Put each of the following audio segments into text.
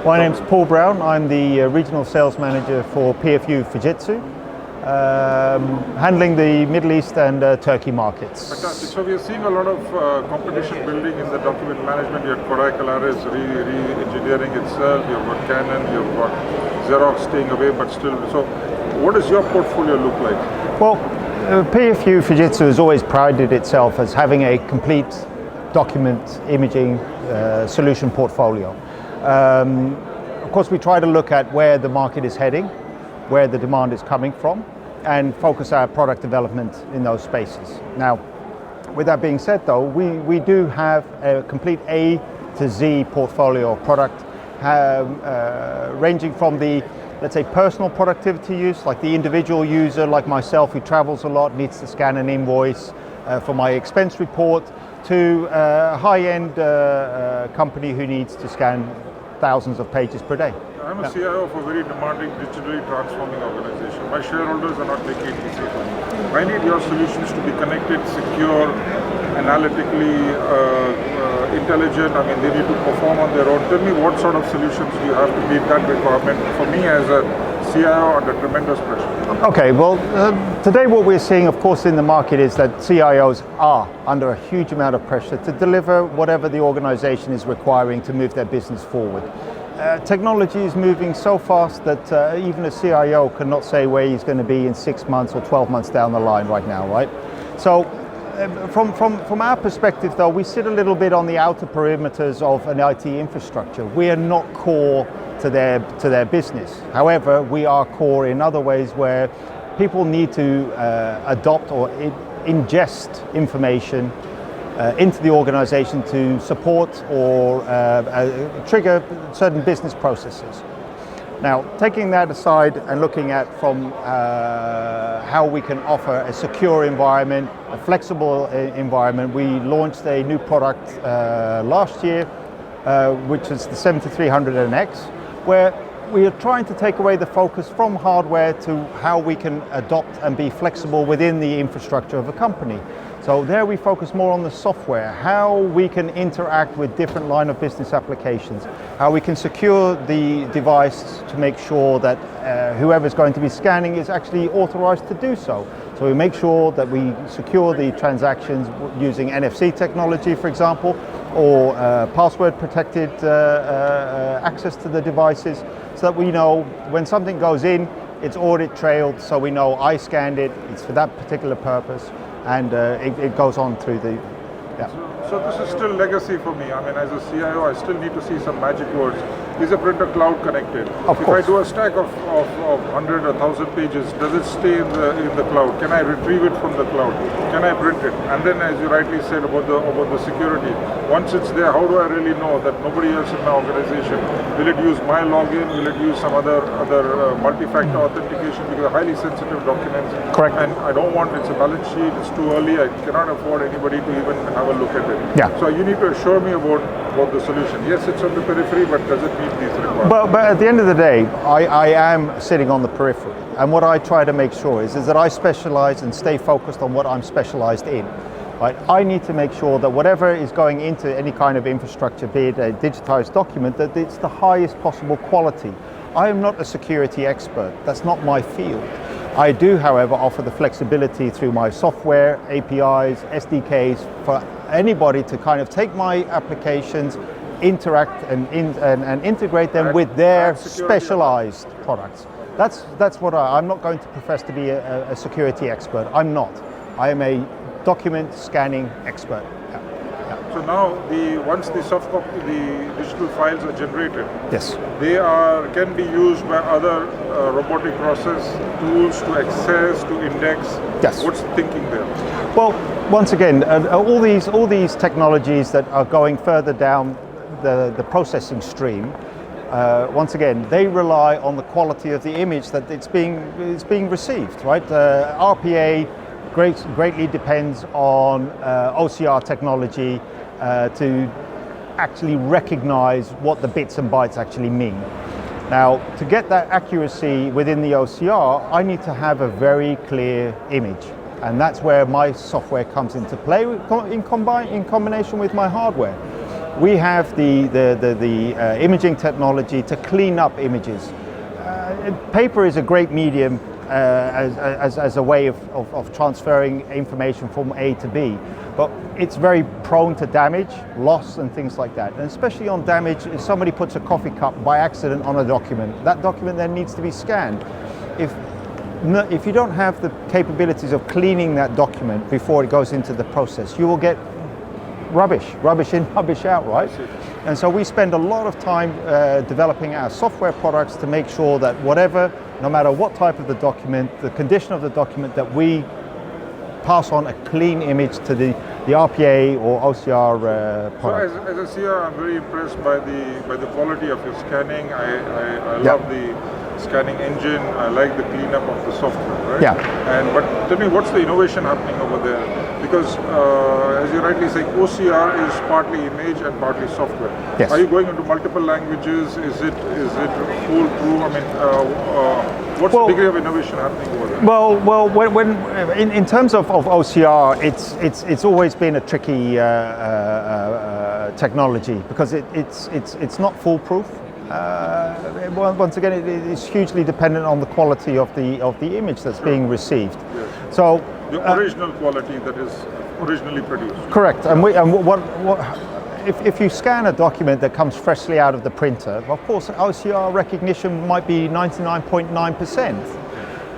My name's Paul Brown. I'm the Regional Sales Manager for PFU Fujitsu, handling the Middle East and Turkey markets. Fantastic. So we are seeing a lot of competition building in the document management. You have Kodak Alaris re-engineering itself, you've got Canon, you've got Xerox staying away, but still. So what does your portfolio look like? Well, PFU Fujitsu has always prided itself as having a complete document imaging solution portfolio. Of course, we try to look at where the market is heading, where the demand is coming from, and focus our product development in those spaces. Now, with that being said though, we do have a complete A to Z portfolio of product, ranging from the, let's say, personal productivity use, like the individual user like myself who travels a lot, needs to scan an invoice for my expense report, to a high-end company who needs to scan thousands of pages per day. I'm a CIO of a very demanding, digitally transforming organization. My shareholders are not making it easy for me. I need your solutions to be connected, secure, analytically intelligent. I mean, they need to perform on their own. Tell me what sort of solutions do you have to meet that requirement for me as a CIO under tremendous pressure? Okay, well, today what we're seeing, of course, in the market is that CIOs are under a huge amount of pressure to deliver whatever the organization is requiring to move their business forward. Technology is moving so fast that even a CIO cannot say where he's going to be in 6 months or 12 months down the line right now, right? So from our perspective though, we sit a little bit on the outer perimeters of an IT infrastructure. We are not core to their business. However, we are core in other ways where people need to adopt or ingest information into the organization to support or trigger certain business processes. Now, taking that aside and looking at from how we can offer a secure environment, a flexible environment, we launched a new product last year, which is the 7300NX, where we are trying to take away the focus from hardware to how we can adopt and be flexible within the infrastructure of a company. So there we focus more on the software, how we can interact with different line of business applications, how we can secure the device to make sure that whoever's going to be scanning is actually authorized to do so. So we make sure that we secure the transactions using NFC technology, for example, or password protected access to the devices, so that we know when something goes in, it's audit trailed, so we know I scanned it, it's for that particular purpose, and it goes on through the, yeah. So this is still legacy for me. I mean, as a CIO, I still need to see some magic words. Is a printer cloud connected? Of course. If I do a stack of 100 or 1,000 pages, does it stay in the cloud? Can I retrieve it from the cloud? Can I print it? And then, as you rightly said about the security, once it's there, how do I really know that nobody else in my organization, will it use my login? Will it use some other multi-factor authentication? Because they're highly sensitive documents. Correct. And I don't want, it's a balance sheet, it's too early, I cannot afford anybody to even have a look at it. Yeah. So you need to assure me about the solution. Yes, it's on the periphery, but does it meet these requirements? But at the end of the day, I am sitting on the periphery, and what I try to make sure is that I specialize and stay focused on what I'm specialized in. Right? I need to make sure that whatever is going into any kind of infrastructure, be it a digitized document, that it's the highest possible quality. I am not a security expert. That's not my field. I do, however, offer the flexibility through my software, APIs, SDKs, for anybody to kind of take my applications, interact and integrate them with their specialized products. That's what I'm not going to profess to be a security expert. I'm not. I am a document scanning expert. So now, once the soft copy, the digital files are generated, yes, they can be used by other robotic process tools to access, to index. Yes. What's the thinking there? Well, once again, all these technologies that are going further down the processing stream, once again, they rely on the quality of the image that it's being received, right? RPA greatly depends on OCR technology to actually recognize what the bits and bytes actually mean. Now, to get that accuracy within the OCR, I need to have a very clear image. And that's where my software comes into play in combination with my hardware. we have the imaging technology to clean up images. Paper is a great medium as a way of transferring information from A to B, but it's very prone to damage, loss and things like that. And especially on damage, if somebody puts a coffee cup by accident on a document, that document then needs to be scanned. If you don't have the capabilities of cleaning that document before it goes into the process, you will get rubbish in, rubbish out, right? And so we spend a lot of time developing our software products to make sure that whatever, no matter what type of the document, the condition of the document, that we pass on a clean image to the RPA or OCR product. So as a seer, I'm very impressed by the quality of your scanning. I love the scanning engine. I like the cleanup of the software, right? Yeah. But tell me, what's the innovation happening over there? Because as you rightly say, OCR is partly image and partly software. Yes. Are you going into multiple languages? Is it foolproof? I mean, what's the degree of innovation happening over there? Well, when in terms of OCR, it's always been a tricky technology because it's not foolproof. Once again, it's hugely dependent on the quality of the image that's being received. Yes. So the original quality that is originally produced. Correct. And if you scan a document that comes freshly out of the printer, of course OCR recognition might be 99.9%.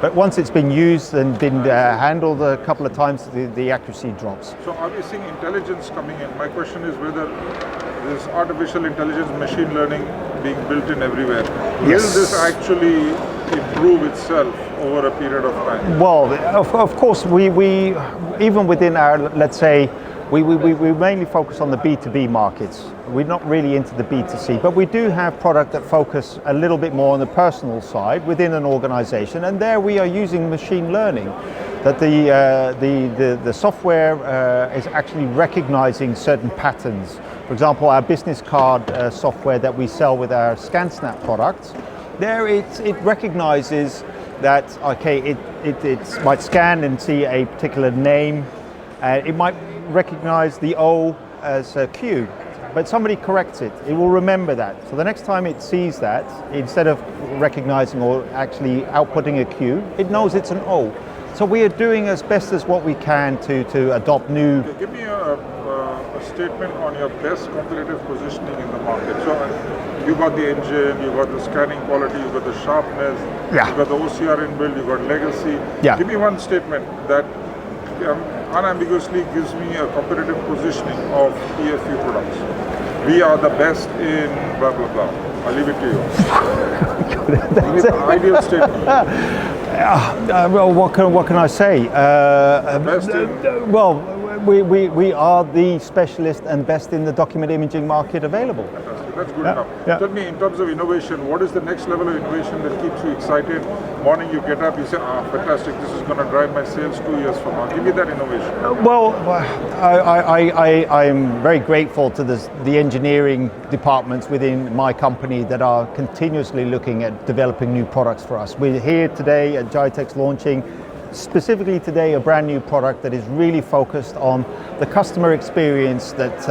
But once it's been used and been handled a couple of times, the accuracy drops. So are we seeing intelligence coming in? My question is whether this artificial intelligence, machine learning being built in everywhere, Yes. will this actually improve itself over a period of time? Well, of course, we even within our, let's say, we mainly focus on the B2B markets. We're not really into the B2C, but we do have product that focus a little bit more on the personal side within an organization, and there we are using machine learning, that the software is actually recognizing certain patterns. For example, our business card software that we sell with our ScanSnap products, there it recognizes that, okay, it might scan and see a particular name, it might recognize the O as a Q, but somebody corrects it, it will remember that. So the next time it sees that, instead of recognizing or actually outputting a Q, it knows it's an O. So we are doing as best as what we can to adopt new. Okay, give me a statement on your best competitive positioning in the market. So you got the engine, you got the scanning quality, you got the sharpness, Yeah. you got the OCR inbuilt, you got legacy. Yeah. Give me one statement that unambiguously gives me a competitive positioning of PFU products. We are the best in blah blah blah. I'll leave it to you. Give me the ideal statement. Well, what can I say? Best in, Well, we are the specialist and best in the document imaging market available. fantastic. That's good Yeah, enough. yeah. Tell me, in terms of innovation, what is the next level of innovation that keeps you excited? Morning you get up, you say, fantastic, this is going to drive my sales 2 years from now. Give me that innovation. Well, I am very grateful to the engineering departments within my company that are continuously looking at developing new products for us. We're here today at Gitex launching specifically today a brand new product that is really focused on the customer experience that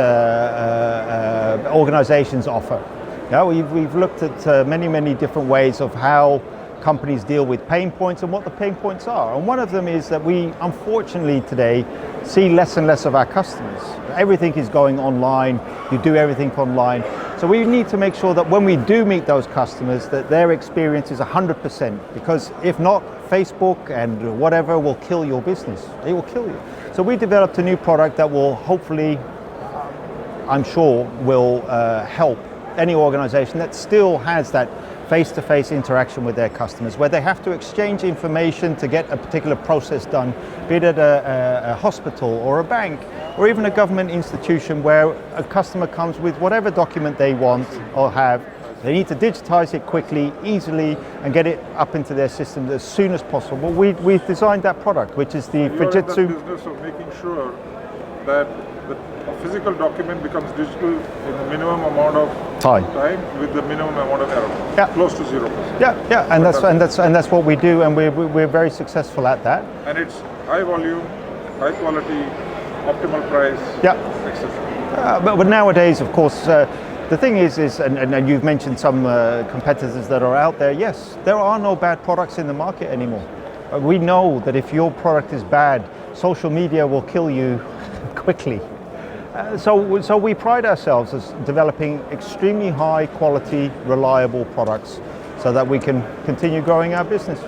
organizations offer. Yeah, we've looked at many different ways of how companies deal with pain points and what the pain points are. And one of them is that we unfortunately today see less and less of our customers. Everything is going online, you do everything online. So we need to make sure that when we do meet those customers that their experience is 100%, because if not, Facebook and whatever will kill your business. It will kill you. So we developed a new product that will hopefully, I'm sure, will help any organization that still has that face-to-face interaction with their customers, where they have to exchange information to get a particular process done, be it at a hospital or a bank, or even a government institution where a customer comes with whatever document they want or have. They need to digitize it quickly, easily, and get it up into their system as soon as possible. We've designed that product, which is the You're Fujitsu. in the business of making sure that the physical document becomes digital in the minimum amount of time with the minimum amount of error. Yeah. Close to 0%. Yeah, and that's what we do, and we're very successful at that. And it's high volume, high quality, optimal price, Yeah. etc. But nowadays, of course, the thing is and you've mentioned some competitors that are out there. Yes, there are no bad products in the market anymore. We know that if your product is bad, social media will kill you quickly. So we pride ourselves as developing extremely high quality, reliable products so that we can continue growing our business.